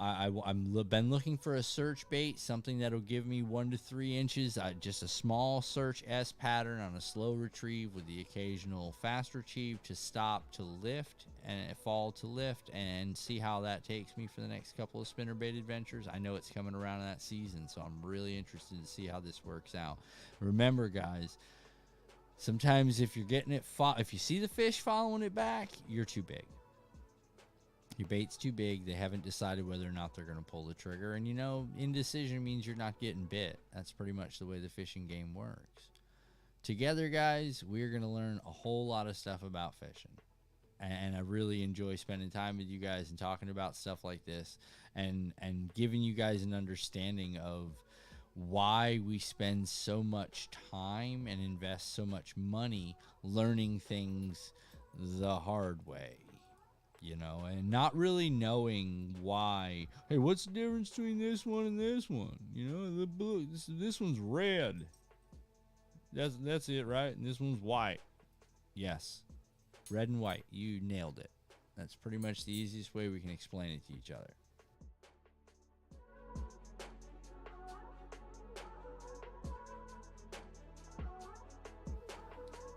Been looking for a search bait, something that'll give me 1 to 3 inches, just a small search S pattern on a slow retrieve with the occasional fast retrieve to stop to lift and fall to lift, and see how that takes me for the next couple of spinnerbait adventures. I know it's coming around in that season, so I'm really interested to see how this works out. Remember, guys, sometimes if you're getting it, if you see the fish following it back, you're too big. Your bait's too big. They haven't decided whether or not they're going to pull the trigger. And, indecision means you're not getting bit. That's pretty much the way the fishing game works. Together, guys, we're going to learn a whole lot of stuff about fishing. And I really enjoy spending time with you guys and talking about stuff like this and giving you guys an understanding of why we spend so much time and invest so much money learning things the hard way. And not really knowing why. Hey, what's the difference between this one and this one? The blue, this one's red. That's it, right? And this one's white. Yes, red and white. You nailed it. That's pretty much the easiest way we can explain it to each other.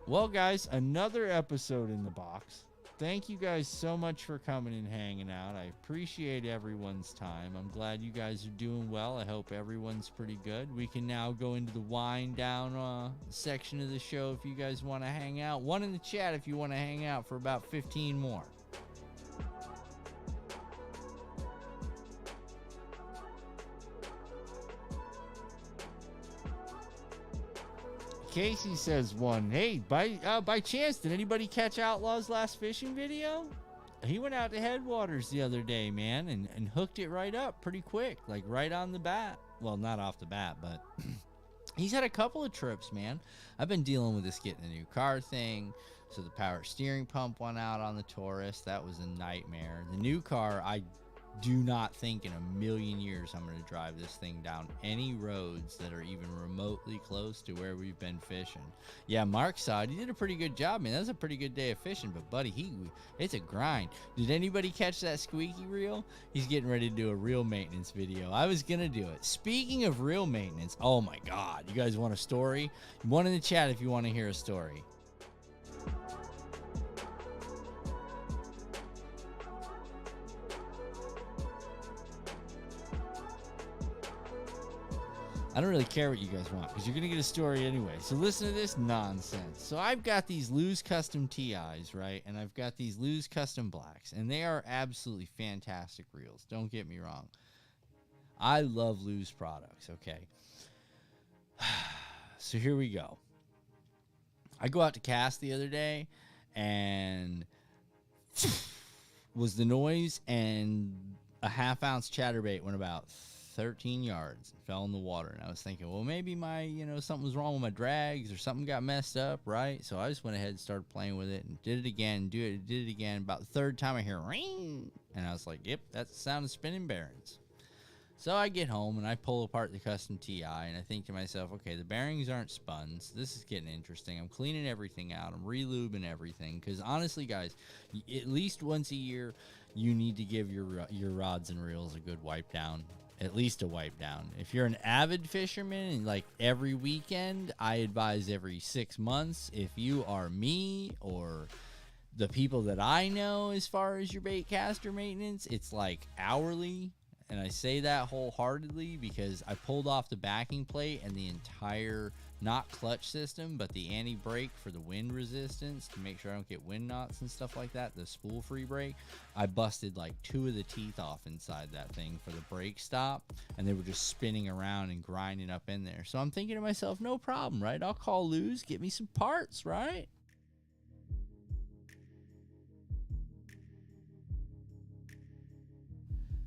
Well, guys, another episode in the box. Thank you guys so much for coming and hanging out. I appreciate everyone's time. I'm glad you guys are doing well. I hope everyone's pretty good. We can now go into the wind down section of the show if you guys want to hang out. One in the chat if you want to hang out for about 15 more. Casey says one. Hey, by chance, did anybody catch Outlaw's last fishing video? He went out to Headwaters the other day, man, and hooked it right up pretty quick, like right on the bat. Well, not off the bat, but he's had a couple of trips, man. I've been dealing with this getting a new car thing. So the power steering pump went out on the Taurus. That was a nightmare. The new car, I do not think in a million years I'm going to drive this thing down any roads that are even remotely close to where we've been fishing. Yeah, Mark saw it. He did a pretty good job, man. That was a pretty good day of fishing, but buddy, it's a grind. Did anybody catch that squeaky reel? He's getting ready to do a reel maintenance video. I was going to do it. Speaking of reel maintenance, oh my God, you guys want a story? One in the chat if you want to hear a story. I don't really care what you guys want because you're going to get a story anyway. So listen to this nonsense. So I've got these Lew's Custom TIs, right? And I've got these Lew's Custom Blacks. And they are absolutely fantastic reels. Don't get me wrong. I love Lew's products, okay? So here we go. I go out to cast the other day and was the noise, and a half-ounce chatterbait went about 13 yards and fell in the water. And I was thinking, well, maybe something was wrong with my drags or something got messed up, right? So I just went ahead and started playing with it and did it again, did it again. About the third time I hear ring, and I was like, yep, that's the sound of spinning bearings. So I get home and I pull apart the custom TI and I think to myself, okay, the bearings aren't spun, so this is getting interesting. I'm cleaning everything out. I'm re-lubing everything because honestly, guys, at least once a year, you need to give your rods and reels a good wipe down. At least a wipe down. If you're an avid fisherman and like every weekend, I advise every 6 months. If you are me or the people that I know as far as your bait caster maintenance, it's like hourly. And I say that wholeheartedly because I pulled off the backing plate and the entire, not clutch system, but the anti-brake for the wind resistance to make sure I don't get wind knots and stuff like that, the spool-free brake. I busted like 2 of the teeth off inside that thing for the brake stop, and they were just spinning around and grinding up in there. So I'm thinking to myself, no problem, right? I'll call Lew's, get me some parts, right?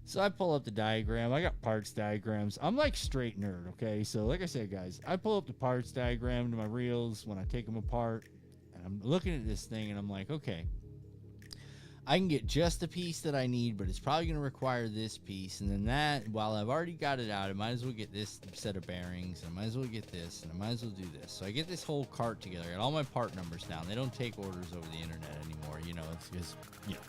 So I pull up the diagram. I got parts diagrams. I'm like straight nerd, okay? So like I said, guys, I pull up the parts diagram to my reels when I take them apart. And I'm looking at this thing and I'm like, okay, I can get just the piece that I need, but it's probably going to require this piece. And then that, while I've already got it out, I might as well get this set of bearings. And I might as well get this. And I might as well do this. So I get this whole cart together. I got all my part numbers down. They don't take orders over the internet anymore. You know, it's because, you know,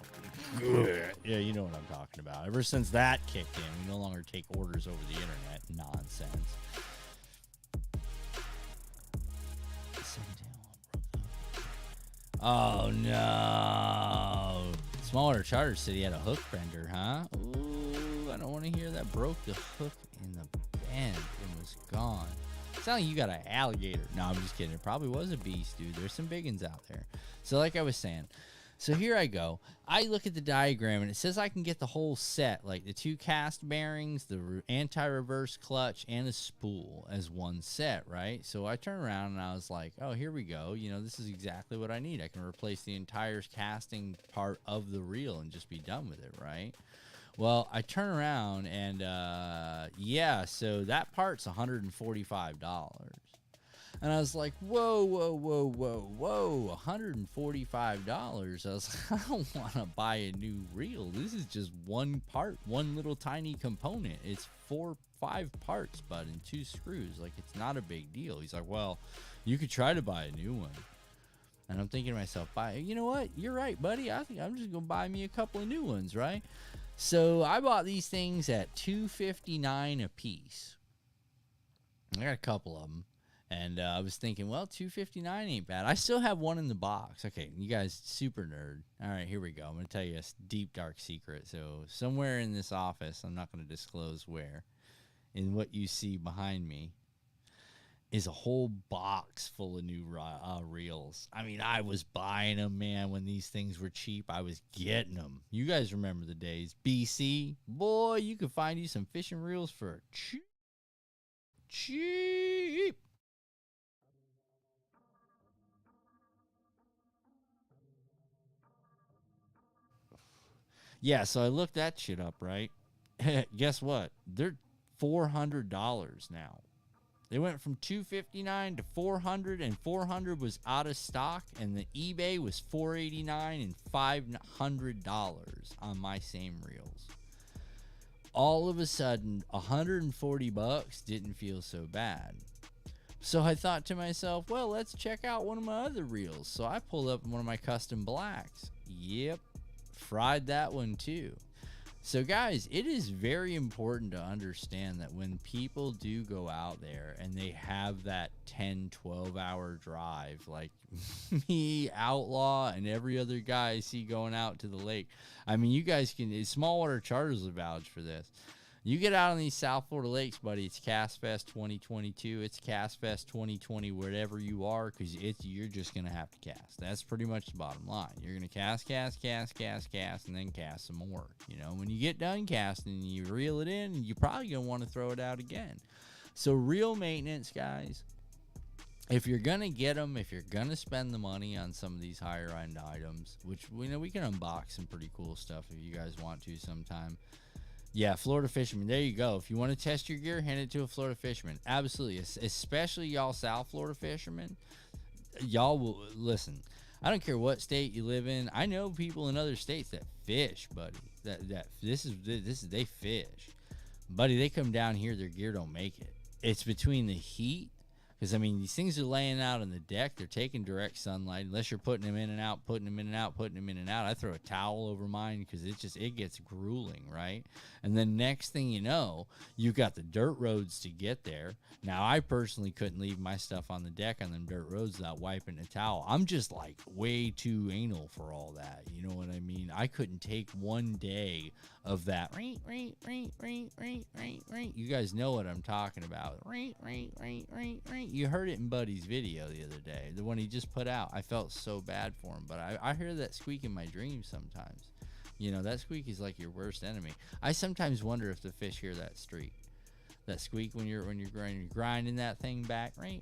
yeah, you know what I'm talking about. Ever since that kicked in, we no longer take orders over the internet. Nonsense. Oh no! Smallwater Charter City had a hook bender, huh? Ooh, I don't want to hear that. Broke the hook in the bend and was gone. It's not like you got an alligator. No, I'm just kidding. It probably was a beast, dude. There's some big ones out there. So like I was saying, so here I go. I look at the diagram, and it says I can get the whole set, like the 2 cast bearings, the anti-reverse clutch, and the spool as one set, right? So I turn around, and I was like, oh, here we go. You know, this is exactly what I need. I can replace the entire casting part of the reel and just be done with it, right? Well, I turn around, and, yeah, so that part's $145. And I was like, whoa, whoa, whoa, whoa, whoa, $145. I was like, I don't want to buy a new reel. This is just one part, one little tiny component. It's 4, 5 parts, bud, and 2 screws. Like, it's not a big deal. He's like, well, you could try to buy a new one. And I'm thinking to myself, you know what? You're right, buddy. I think I'm just going to buy me a couple of new ones, right? So I bought these things at $259 a piece. I got a couple of them. And I was thinking, well, $259 ain't bad. I still have one in the box. Okay, you guys, super nerd. All right, here we go. I'm going to tell you a deep, dark secret. So somewhere in this office, I'm not going to disclose where, in what you see behind me, is a whole box full of new reels. I mean, I was buying them, man. When these things were cheap, I was getting them. You guys remember the days. BC, boy, you could find you some fishing reels for cheap. Yeah, so I looked that shit up, right? Guess what? They're $400 now. They went from $259 to $400, and $400 was out of stock, and the eBay was $489 and $500 on my same reels. All of a sudden, $140 didn't feel so bad. So I thought to myself, well, let's check out one of my other reels. So I pulled up one of my custom blacks. Yep. Fried that one too. So guys, it is very important to understand that when people do go out there and they have that 10-12 hour drive, like me, Outlaw, and every other guy I see going out to the lake, I mean, you guys can, Smallwater Charters will vouch for this. You get out on these South Florida lakes, buddy, it's Cast Fest 2022. It's Cast Fest 2020 wherever you are, because you're just going to have to cast. That's pretty much the bottom line. You're going to cast, and then cast some more. You know, when you get done casting, you reel it in, you're probably going to want to throw it out again. So reel maintenance, guys, if you're going to get them, if you're going to spend the money on some of these higher end items, which we know we can unbox some pretty cool stuff if you guys want to sometime. Yeah, Florida fishermen. There you go. If you want to test your gear, hand it to a Florida fisherman. Absolutely. Especially y'all South Florida fishermen. Y'all will listen. I don't care what state you live in. I know people in other states that fish, buddy. This is they fish. Buddy, they come down here, their gear don't make it. It's between the heat. Because, I mean, these things are laying out on the deck. They're taking direct sunlight. Unless you're putting them in and out, putting them in and out, putting them in and out. I throw a towel over mine because it gets grueling, right? And then next thing you know, you got the dirt roads to get there. Now, I personally couldn't leave my stuff on the deck on them dirt roads without wiping a towel. I'm just, like, way too anal for all that. You know what I mean? I couldn't take one day of that. You guys know what I'm talking about. You heard it in Buddy's video the other day, the one he just put out. I felt so bad for him, but I hear that squeak in my dreams sometimes. You know, that squeak is like your worst enemy. I sometimes wonder if the fish hear that squeak when you're grinding that thing back. I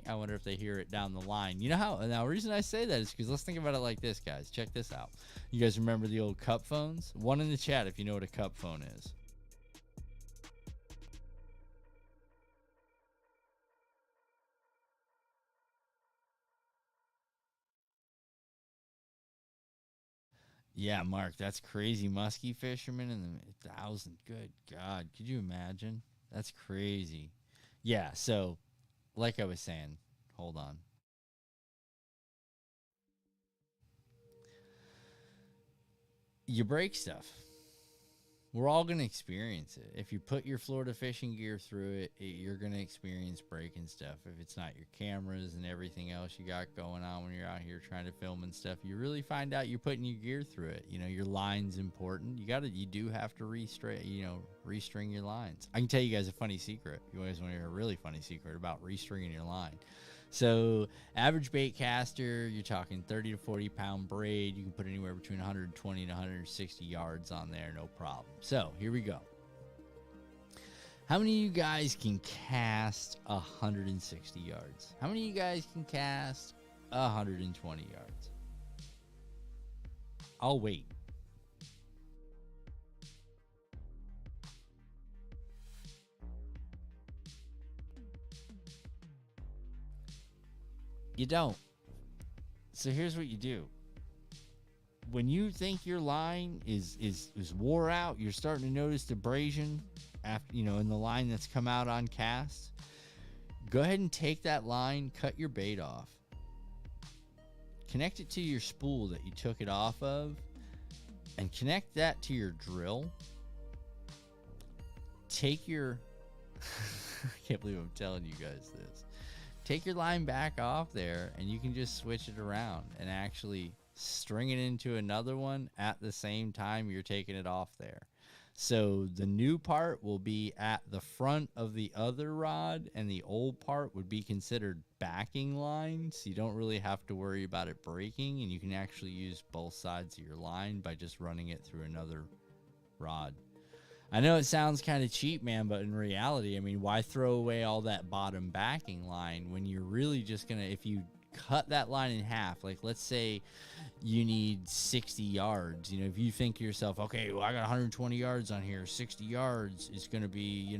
wonder if they hear it down the line. You know how? Now, the reason I say that is because let's think about it like this, guys. Check this out. You guys remember the old cup phones? One in the chat if you know what a cup phone is. Yeah, Mark, that's crazy. Muskie fishermen and the 1,000. Good God. Could you imagine? That's crazy. Yeah, so like I was saying, hold on. You break stuff. We're all going to experience it. If you put your Florida fishing gear through it, you're going to experience breaking stuff. If it's not your cameras and everything else you got going on when you're out here trying to film and stuff, you really find out you're putting your gear through it. You know, your line's important. You do have to restring your lines. I can tell you guys a funny secret. You guys want to hear a really funny secret about restringing your line. So average bait caster, you're talking 30 to 40 pound braid. You can put anywhere between 120 to 160 yards on there, no problem. So here we go. How many of you guys can cast 160 yards? How many of you guys can cast 120 yards? I'll wait. You don't. So here's what you do. When you think your line is wore out, you're starting to notice abrasion after, in the line that's come out on cast. Go ahead and take that line, cut your bait off. Connect it to your spool that you took it off of, and connect that to your drill. Take your I can't believe I'm telling you guys this. Take your line back off there, and you can just switch it around and actually string it into another one at the same time you're taking it off there. So the new part will be at the front of the other rod, and the old part would be considered backing line, so you don't really have to worry about it breaking, and you can actually use both sides of your line by just running it through another rod. I know it sounds kind of cheap, man, but in reality, I mean, why throw away all that bottom backing line when you're really just going to, if you cut that line in half, like let's say you need 60 yards, if you think to yourself, okay, well, I got 120 yards on here, 60 yards is going to be,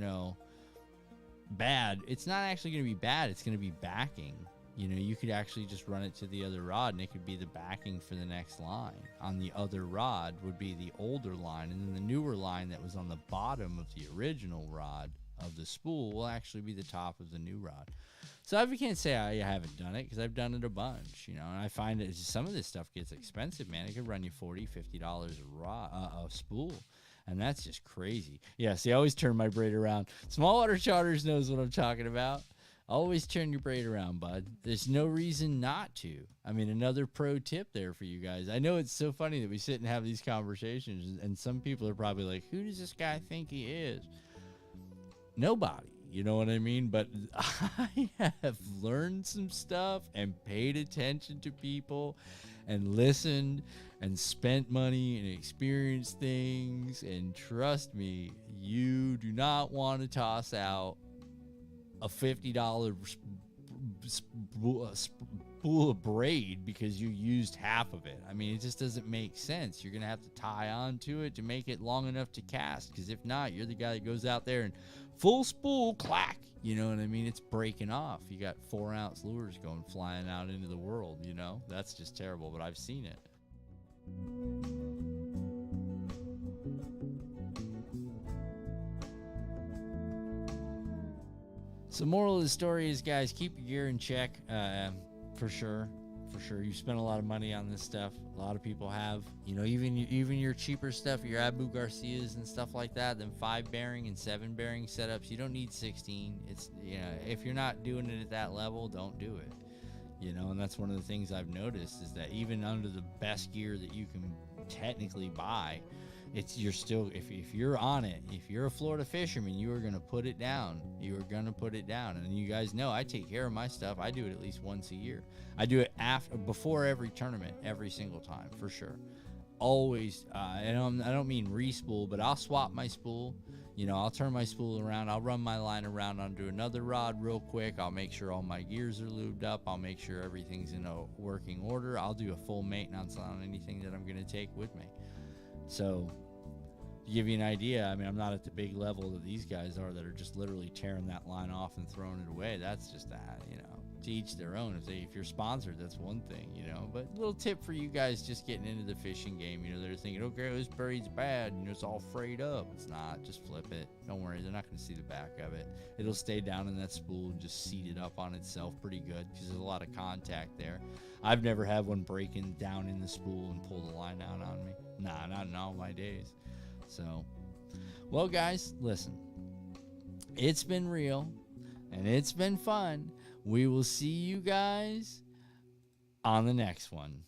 bad. It's not actually going to be bad. It's going to be backing. You could actually just run it to the other rod, and it could be the backing for the next line. On the other rod would be the older line, and then the newer line that was on the bottom of the original rod of the spool will actually be the top of the new rod. So I can't say I haven't done it, because I've done it a bunch, and I find that some of this stuff gets expensive, man. It could run you $40, $50 a spool. And that's just crazy. Yeah, see, I always turn my braid around. Small water charters knows what I'm talking about. Always turn your braid around, bud. There's no reason not to. I mean, another pro tip there for you guys. I know it's so funny that we sit and have these conversations, and some people are probably like, who does this guy think he is? Nobody. You know what I mean? But I have learned some stuff and paid attention to people and listened and spent money and experienced things. And trust me, you do not want to toss out a $50 spool of braid because you used half of it. I mean, it just doesn't make sense. You're going to have to tie on to it to make it long enough to cast, because if not, you're the guy that goes out there and full spool, clack. You know what I mean? It's breaking off. You got 4-ounce lures going flying out into the world, That's just terrible, but I've seen it. So moral of the story is, guys, keep your gear in check, for sure. You spend a lot of money on this stuff. A lot of people have, even your cheaper stuff, your Abu Garcias and stuff like that, then 5-bearing and 7-bearing setups. You don't need 16. It's, if you're not doing it at that level, don't do it. And that's one of the things I've noticed is that even under the best gear that you can technically buy, you're still, if you're on it, if you're a Florida fisherman, you are going to put it down. And you guys know I take care of my stuff. I do it at least once a year. I do it before every tournament, every single time, for sure. Always, and I don't mean re-spool, but I'll swap my spool. I'll turn my spool around. I'll run my line around onto another rod real quick. I'll make sure all my gears are lubed up. I'll make sure everything's in a working order. I'll do a full maintenance on anything that I'm going to take with me. So, to give you an idea, I mean, I'm not at the big level that these guys are that are just literally tearing that line off and throwing it away. That's just that, to each their own. If you're sponsored, that's one thing, you know. But little tip for you guys just getting into the fishing game. You know, they're thinking, okay, this braid's bad. You know, it's all frayed up. It's not. Just flip it. Don't worry. They're not going to see the back of it. It'll stay down in that spool and just seat it up on itself pretty good because there's a lot of contact there. I've never had one breaking down in the spool and pull the line out on me. Nah, not in all my days. So, well, guys, listen. It's been real and it's been fun. We will see you guys on the next one.